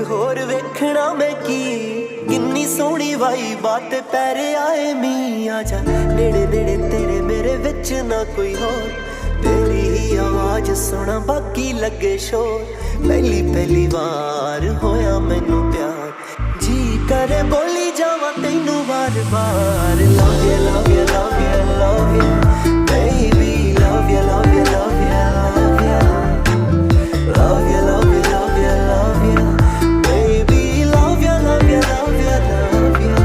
होर वेखना मैं की किन्नी सोहनी वाई बात पैरे आए मी आजा नेड़े नेड़े तेरे मेरे विच ना कोई होर तेरी ही आवाज सुना बाकी लगे शोर पहली पहली बार होया मैनू प्यार जी करे बोली जावा तेनू बार बार love you love you love you love you baby love you love you love you love you love you love you love you love you baby love you love you love you love you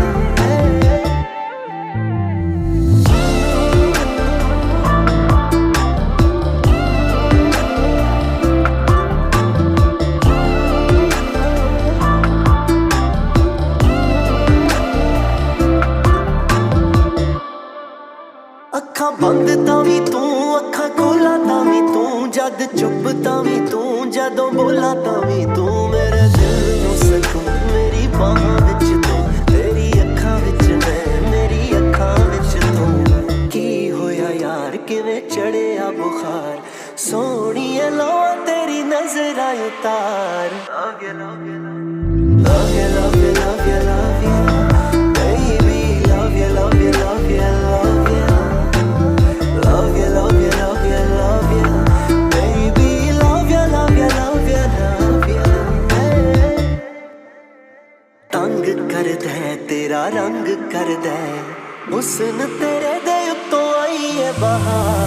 अखां बंद तां भी तू अखां खोला तां भी तू जद चुप तां भी तू जदों बोला तां भी तू मेरे दिल नूं सकून मेरी बाहां विच तू तेरी अखां विच मैं मेरी अखां विच तू की होया यार किवें चढ़िया बुखार सोहणीए लौआ तेरी नज़रां उतार love you love you love you love you love you love you baby love you love you love you love you love you love you love you love you baby love you love you love you love you तंग करदा है तेरा रंग करदा है हुस्न तेरे दे उत्तों आई है बहार